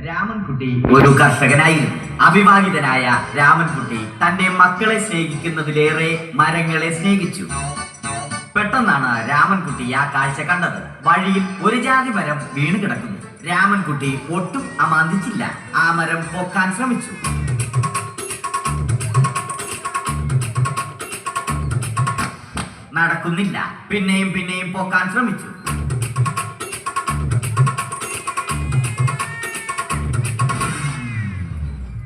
രാമൻകുട്ടി ഒരു കർഷകനായിരുന്നു. അവിവാഹിതനായ രാമൻകുട്ടി തന്റെ മക്കളെ സ്നേഹിക്കുന്നതിലേറെ മരങ്ങളെ സ്നേഹിച്ചു. പെട്ടെന്നാണ് രാമൻകുട്ടി ആ കാഴ്ച കണ്ടത്. വഴിയിൽ ഒരു ജാതി മരം വീണ് കിടക്കുന്നു. രാമൻകുട്ടി ഒട്ടും അമാന്തിച്ചില്ല. ആ മരം പൊക്കാൻ ശ്രമിച്ചു. നടക്കുന്നില്ല. പിന്നെയും പിന്നെയും പൊക്കാൻ ശ്രമിച്ചു.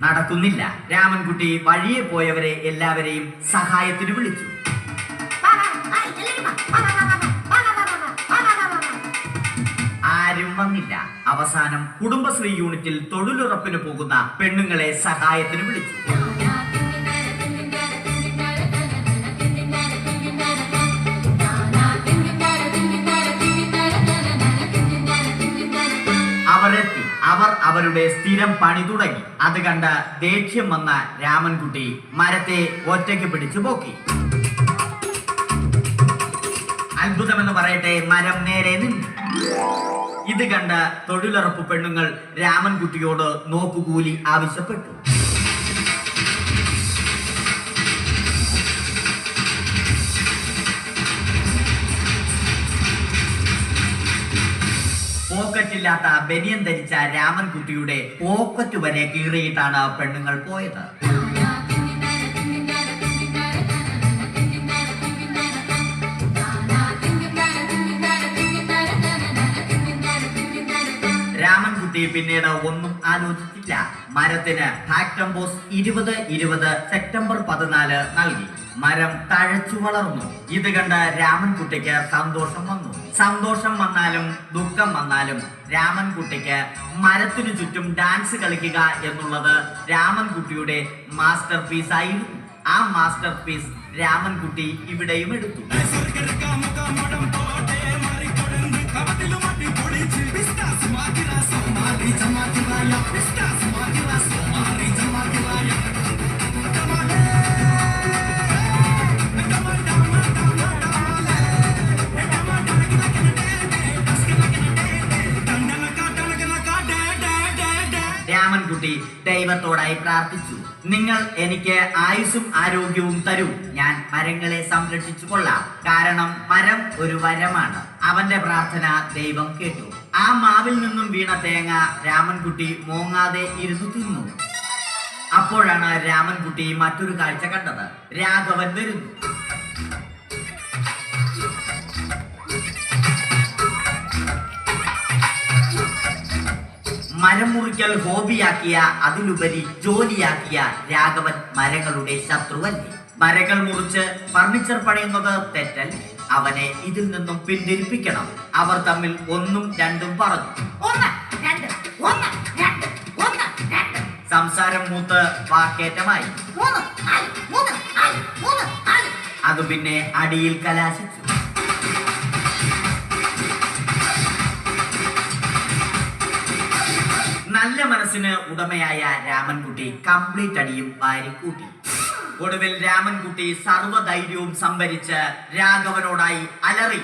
നടക്കുന്നില്ല. രാമൻകുട്ടി വഴിയെ പോയവരെ എല്ലാവരെയും സഹായത്തിന് വിളിച്ചു. ആരും വന്നില്ല. അവസാനം കുടുംബശ്രീ യൂണിറ്റിൽ തൊഴിലുറപ്പിന് പോകുന്ന പെണ്ണുങ്ങളെ സഹായത്തിന് വിളിച്ചു. അവരെത്തി. അവർ അവരുടെ സ്ഥിരം പണി തുടങ്ങി. അത് കണ്ട ദേഷ്യം വന്ന രാമൻകുട്ടി മരത്തെ ഒറ്റയ്ക്ക് പിടിച്ചു പോക്കി. അത്ഭുതമെന്ന് പറയട്ടെ, മരം നേരെ നിന്നു. ഇത് കണ്ട തൊഴിലുറപ്പ് പെണ്ണുങ്ങൾ രാമൻകുട്ടിയോട് നോക്കുകൂലി ആവശ്യപ്പെട്ടു. പോക്കറ്റില്ലാത്ത ബനിയൻ ധരിച്ച രാമൻകുട്ടിയുടെ പോക്കറ്റ് വരെ കീറിയിട്ടാണ് പെണ്ണുങ്ങൾ പോയത്. രാമൻകുട്ടി പിന്നീട് ഒന്നും ആലോചിച്ചില്ല. മരത്തിന് ഫാക്ടംബോസ് 2020 സെപ്റ്റംബർ 14 നൽകി. മരം തഴച്ചു വളർന്നു. ഇത് കണ്ട് രാമൻകുട്ടിക്ക് സന്തോഷം വന്നു. സന്തോഷം വന്നാലും ദുഃഖം വന്നാലും രാമൻകുട്ടിക്ക് മരത്തിനു ചുറ്റും ഡാൻസ് കളിക്കുക എന്നുള്ളത് രാമൻകുട്ടിയുടെ മാസ്റ്റർ പീസ് ആയിരുന്നു. ആ മാസ്റ്റർ പീസ് രാമൻകുട്ടി ഇവിടെയും എടുത്തു. രാമൻകുട്ടി ദൈവത്തോടായി പ്രാർത്ഥിച്ചു. നിങ്ങൾ എനിക്ക് ആയുസ്സും ആരോഗ്യവും തരൂ. ഞാൻ മരങ്ങളെ സംരക്ഷിച്ചു കൊള്ളാം. കാരണം മരം ഒരു വരമാണ്. അവന്റെ പ്രാർത്ഥന ദൈവം കേട്ടു. ആ മാവിൽ നിന്നും വീണ തേങ്ങ രാമൻകുട്ടി മോങ്ങാതെ ഇരുന്നു തിന്നു. അപ്പോഴാണ് രാമൻകുട്ടി മറ്റൊരു കാഴ്ച കണ്ടത്. രാഘവൻ വരുന്നു. മരം മുറിക്കൽ ഹോബിയാക്കിയ, അതിലുപരി ജോലിയാക്കിയ രാഘവൻ മരങ്ങളുടെ ശത്രുവല്ലേ. മരങ്ങൾ മുറിച്ച് ഫർണിച്ചർ പണിയുന്നത് തെറ്റല്ലേ. അവനെ ഇതിൽ നിന്നും പിന്തിരിപ്പിക്കണം. അവർ തമ്മിൽ ഒന്നും രണ്ടും പറഞ്ഞു. സംസാരം മൂത്ത് വാക്കേറ്റമായി. അത് പിന്നെ അടിയിൽ കലാശിച്ചു. നല്ല മനസ്സിന് ഉടമയായ രാമൻകുട്ടി കംപ്ലീറ്റ് അടിയും വാരിക്കൂട്ടി. ഒടുവിൽ രാമൻകുട്ടി സർവ്വധൈര്യവും സംഭരിച്ച് രാഘവനോടായി അലറി.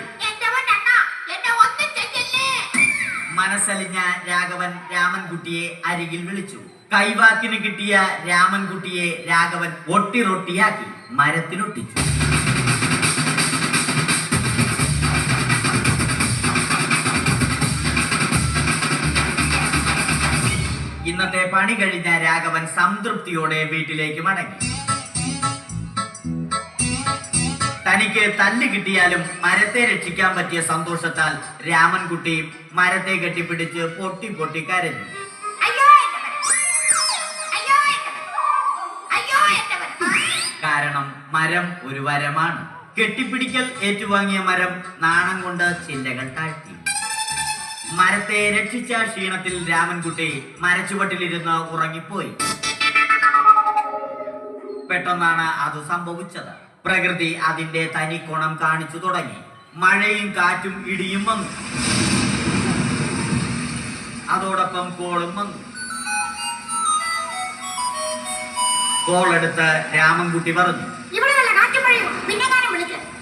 മനസ്സലിഞ്ഞ രാഘവൻ രാമൻകുട്ടിയെ അരികിൽ വിളിച്ചു. കൈവാക്കിന് കിട്ടിയ രാമൻകുട്ടിയെ രാഘവൻ ഒട്ടിറൊട്ടിയാക്കി മരത്തിനൊട്ടിച്ചു. ഇന്നത്തെ പണി കഴിഞ്ഞ രാഘവൻ സംതൃപ്തിയോടെ വീട്ടിലേക്ക് മടങ്ങി. തനിക്ക് തല്ല് കിട്ടിയാലും മരത്തെ രക്ഷിക്കാൻ പറ്റിയ സന്തോഷത്താൽ രാമൻകുട്ടി മരത്തെ കെട്ടിപ്പിടിച്ച് പൊട്ടി പൊട്ടി കരഞ്ഞു. കാരണം മരം ഒരു വരമാണ്. കെട്ടിപ്പിടിക്കൽ ഏറ്റുവാങ്ങിയ മരം നാണം കൊണ്ട് ചില്ലകൾ താഴ്ത്തി. മരത്തെ രക്ഷിച്ച ക്ഷീണത്തിൽ രാമൻകുട്ടി മരച്ചുവട്ടിലിരുന്ന് ഉറങ്ങിപ്പോയി. പെട്ടെന്നാണ് അത് സംഭവിച്ചത്. പ്രകൃതി അതിന്റെ തനിക്കോണം കാണിച്ചു തുടങ്ങി. മഴയും കാറ്റും ഇടിയും വന്നു. അതോടൊപ്പം കോളും വന്നു. കോളെടുത്ത് രാമൻകുട്ടി പറഞ്ഞു.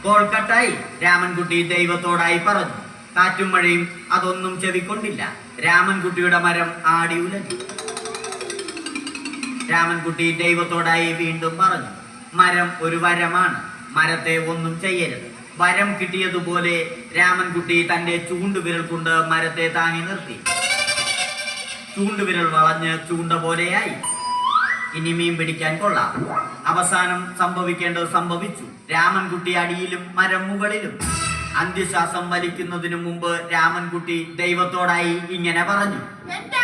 കോൾ കട്ടായി. രാമൻകുട്ടി ദൈവത്തോടായി പറഞ്ഞു. കാറ്റും മഴയും അതൊന്നും ചെവിക്കൊണ്ടില്ല. രാമൻകുട്ടിയുടെ മരം ആടി ഉലഞ്ഞു. രാമൻകുട്ടി ദൈവത്തോടായി വീണ്ടും പറഞ്ഞു, മരം ഒരു വരമാണ്, മരത്തെ ഒന്നും ചെയ്യരുത്. വരം കിട്ടിയതുപോലെ രാമൻകുട്ടി തന്റെ ചൂണ്ടുവിരൽ കൊണ്ട് മരത്തെ താങ്ങി നിർത്തി. ചൂണ്ടുവിരൽ വളഞ്ഞ് ചൂണ്ട പോലെയായി. ഇനി മീൻ പിടിക്കാൻ കൊള്ളാം. അവസാനം സംഭവിക്കേണ്ടത് സംഭവിച്ചു. രാമൻകുട്ടി അടിയിലും മരം മുകളിലും. അന്ത്യശ്വാസം വലിക്കുന്നതിനു മുമ്പ് രാമൻകുട്ടി ദൈവത്തോടായി ഇങ്ങനെ പറഞ്ഞു, എന്റെ